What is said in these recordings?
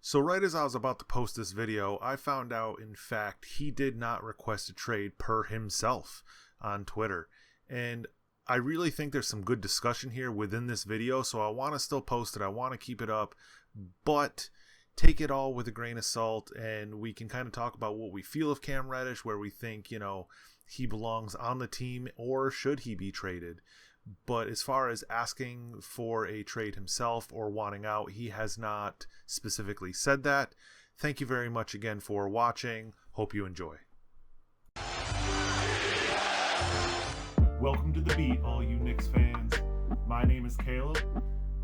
So right as I was about to post this video, I found out, in fact, he did not request a trade per himself on Twitter. And I really think there's some good discussion here within this video, so I want to still post it. I want to keep it up, but take it all with a grain of salt, and we can kind of talk about what we feel of Cam Reddish, where we think, he belongs on the team, or should he be traded. But as far as asking for a trade himself or wanting out, he has not specifically said that. Thank you very much again for watching. Hope you enjoy. Welcome to The Beat, all you Knicks fans. My name is Caleb.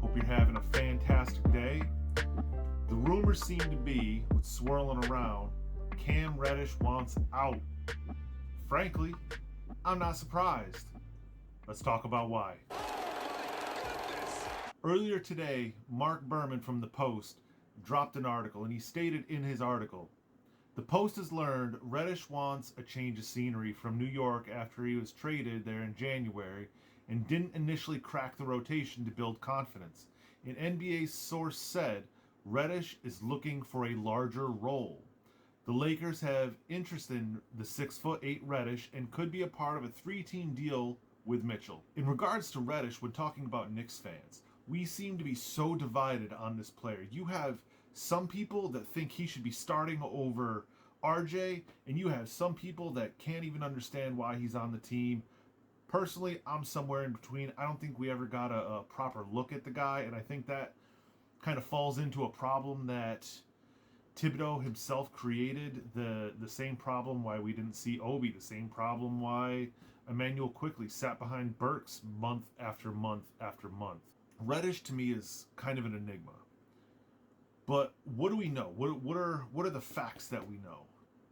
Hope you're having a fantastic day. The rumors seem to be, what's swirling around, Cam Reddish wants out. Frankly, I'm not surprised. Let's talk about why. Earlier today, Mark Berman from The Post dropped an article, and he stated in his article, "The Post has learned Reddish wants a change of scenery from New York after he was traded there in January and didn't initially crack the rotation to build confidence. An NBA source said Reddish is looking for a larger role. The Lakers have interest in the 6'8" Reddish and could be a part of a three-team deal with Mitchell." In regards to Reddish, when talking about Knicks fans, we seem to be so divided on this player. You have some people that think he should be starting over RJ, and you have some people that can't even understand why he's on the team. Personally, I'm somewhere in between. I don't think we ever got a proper look at the guy, and I think that kind of falls into a problem that Thibodeau himself created, the same problem why we didn't see Obi, the same problem why Emmanuel quickly sat behind Burks month after month after month. Reddish to me is kind of an enigma. But what do we know? What are the facts that we know?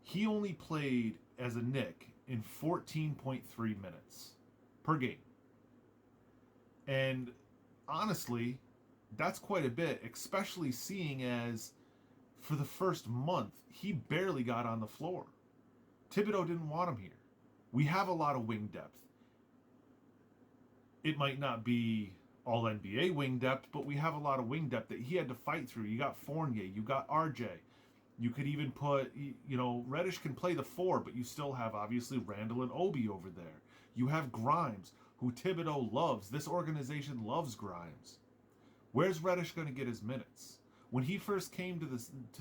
He only played as a Knick in 14.3 minutes per game. And honestly, that's quite a bit, especially seeing as for the first month, he barely got on the floor. Thibodeau didn't want him here. We have a lot of wing depth. It might not be all NBA wing depth, but we have a lot of wing depth that he had to fight through. You got Fournier, you got RJ. You could even put, Reddish can play the four, but you still have obviously Randall and Obi over there. You have Grimes, who Thibodeau loves. This organization loves Grimes. Where's Reddish going to get his minutes? When he first came to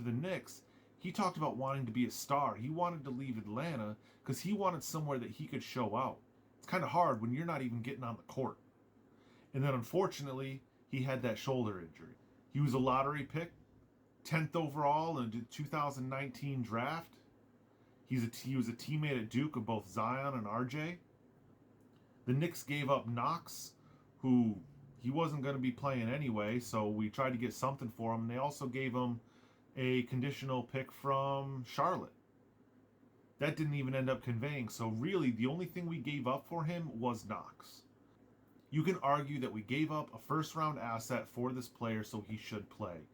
the Knicks, he talked about wanting to be a star. He wanted to leave Atlanta because he wanted somewhere that he could show out. It's kind of hard when you're not even getting on the court. And then unfortunately, he had that shoulder injury. He was a lottery pick, 10th overall in the 2019 draft. He was a teammate at Duke of both Zion and RJ. The Knicks gave up Knox, who he wasn't going to be playing anyway, so we tried to get something for him. And they also gave him a conditional pick from Charlotte. That didn't even end up conveying. So really, the only thing we gave up for him was Knox. You can argue that we gave up a first-round asset for this player, so he should play.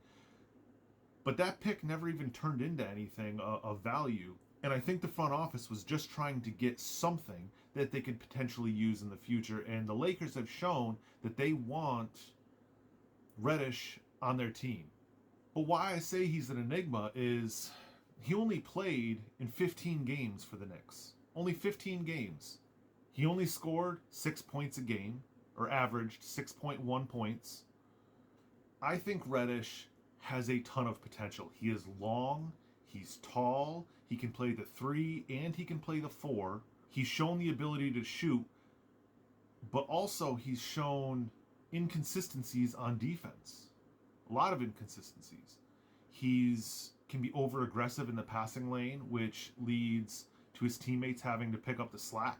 But that pick never even turned into anything of value. And I think the front office was just trying to get something that they could potentially use in the future. And the Lakers have shown that they want Reddish on their team. But why I say he's an enigma is he only played in 15 games for the Knicks. Only 15 games. He only scored 6 points a game, or averaged 6.1 points. I think Reddish has a ton of potential. He is long, he's tall, he can play the 3 and he can play the 4. He's shown the ability to shoot, but also he's shown inconsistencies on defense. A lot of inconsistencies. He's can be over aggressive in the passing lane, which leads to his teammates having to pick up the slack.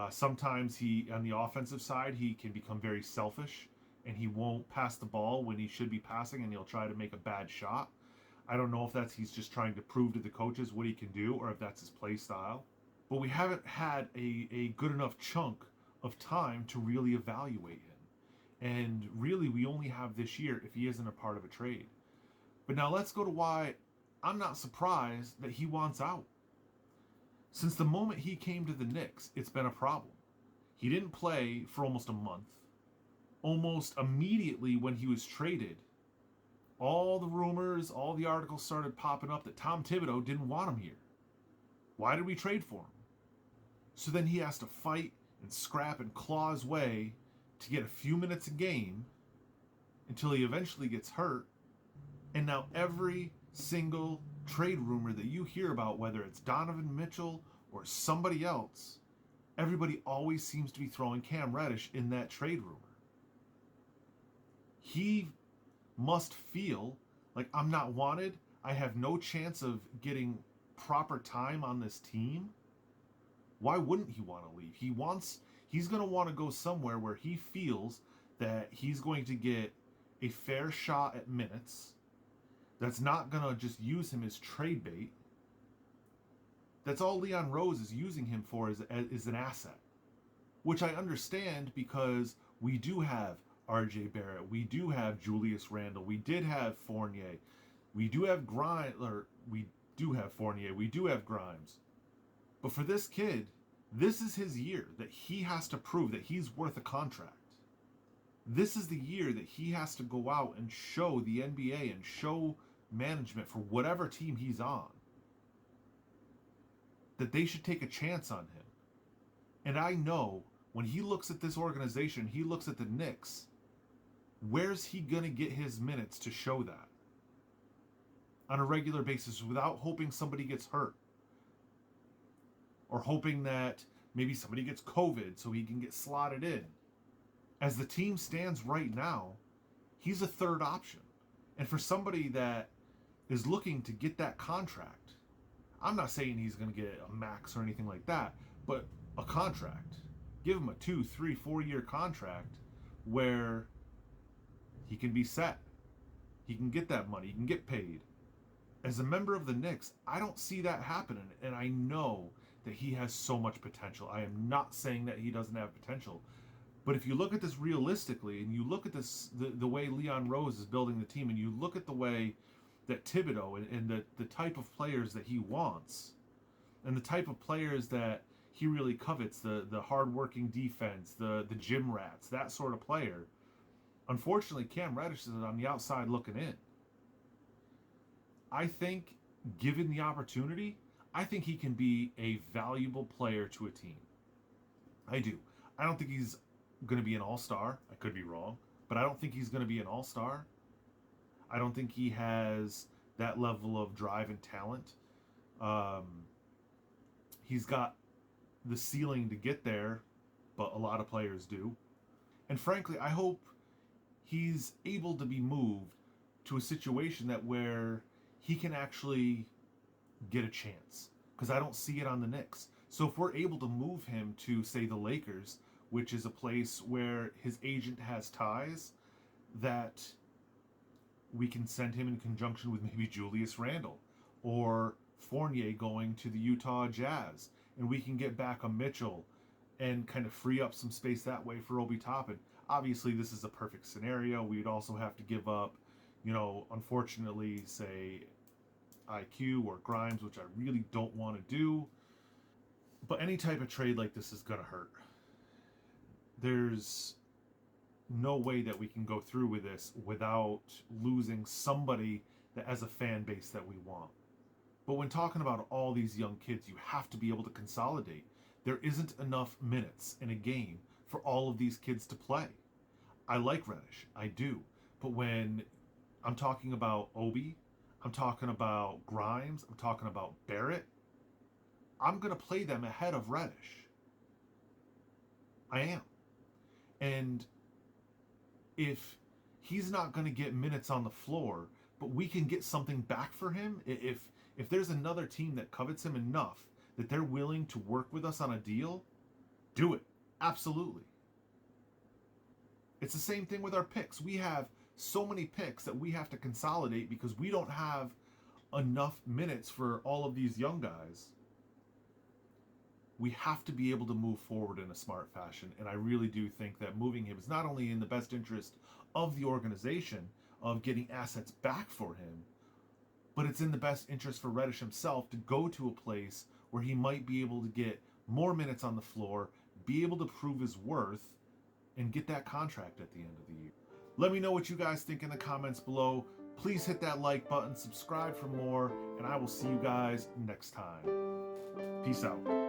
Sometimes on the offensive side, he can become very selfish and he won't pass the ball when he should be passing, and he'll try to make a bad shot. I don't know if he's just trying to prove to the coaches what he can do, or if that's his play style. But we haven't had a good enough chunk of time to really evaluate him. And really, we only have this year if he isn't a part of a trade. But now let's go to why I'm not surprised that he wants out. Since the moment he came to the Knicks, it's been a problem. He didn't play for almost a month. Almost immediately when he was traded, All the rumors, all the articles started popping up that Tom Thibodeau didn't want him here. Why did we trade for him? So then he has to fight and scrap and claw his way to get a few minutes a game until he eventually gets hurt. And now every single trade rumor that you hear about, whether it's Donovan Mitchell or somebody else, everybody always seems to be throwing Cam Reddish in that trade rumor. He must feel like, I'm not wanted. I have no chance of getting proper time on this team. Why wouldn't he want to leave? He's going to want to go somewhere where he feels that he's going to get a fair shot at minutes, that's not going to just use him as trade bait. That's all Leon Rose is using him for, is an asset, which I understand, because we do have RJ Barrett, we do have Julius Randle, we did have Fournier, we do have Grimes. But for this kid, this is his year that he has to prove that he's worth a contract. This is the year that he has to go out and show the NBA and show management, for whatever team he's on, that they should take a chance on him. And I know when he looks at this organization, he looks at the Knicks, where's he going to get his minutes to show that on a regular basis without hoping somebody gets hurt? Or hoping that maybe somebody gets COVID so he can get slotted in. As the team stands right now, he's a third option. And for somebody that is looking to get that contract, I'm not saying he's going to get a max or anything like that, but a contract. Give him a 2, 3, 4 year contract where he can be set. He can get that money. He can get paid. As a member of the Knicks, I don't see that happening. And I know that he has so much potential. I am not saying that he doesn't have potential. But if you look at this realistically, and you look at this, the way Leon Rose is building the team, and you look at the way that Thibodeau and the type of players that he wants, and the type of players that he really covets, the hardworking defense, the gym rats, that sort of player, unfortunately Cam Reddish is on the outside looking in. I think, given the opportunity, I think he can be a valuable player to a team. I do. I don't think he's going to be an all-star. I could be wrong, but I don't think he's going to be an all-star. I don't think he has that level of drive and talent. He's got the ceiling to get there, but a lot of players do. And frankly, I hope he's able to be moved to a situation that where he can actually get a chance, because I don't see it on the Knicks. So if we're able to move him to, say, the Lakers, which is a place where his agent has ties, that we can send him in conjunction with maybe Julius Randle or Fournier going to the Utah Jazz, and we can get back a Mitchell and kind of free up some space that way for Obi Toppin. Obviously, this is a perfect scenario. We'd also have to give up, unfortunately, say, IQ or Grimes, which I really don't want to do. But any type of trade like this is going to hurt. There's no way that we can go through with this without losing somebody that has a fan base that we want. But when talking about all these young kids, you have to be able to consolidate. There isn't enough minutes in a game for all of these kids to play. I like Reddish, I do. But when I'm talking about Obi, I'm talking about Grimes, I'm talking about Barrett, I'm going to play them ahead of Reddish. I am. And if he's not going to get minutes on the floor, but we can get something back for him, if there's another team that covets him enough that they're willing to work with us on a deal, do it. Absolutely. It's the same thing with our picks. We have so many picks that we have to consolidate because we don't have enough minutes for all of these young guys. We have to be able to move forward in a smart fashion, and I really do think that moving him is not only in the best interest of the organization of getting assets back for him, but it's in the best interest for Reddish himself to go to a place where he might be able to get more minutes on the floor, be able to prove his worth, and get that contract at the end of the year. Let me know what you guys think in the comments below. Please hit that like button, subscribe for more, and I will see you guys next time. Peace out.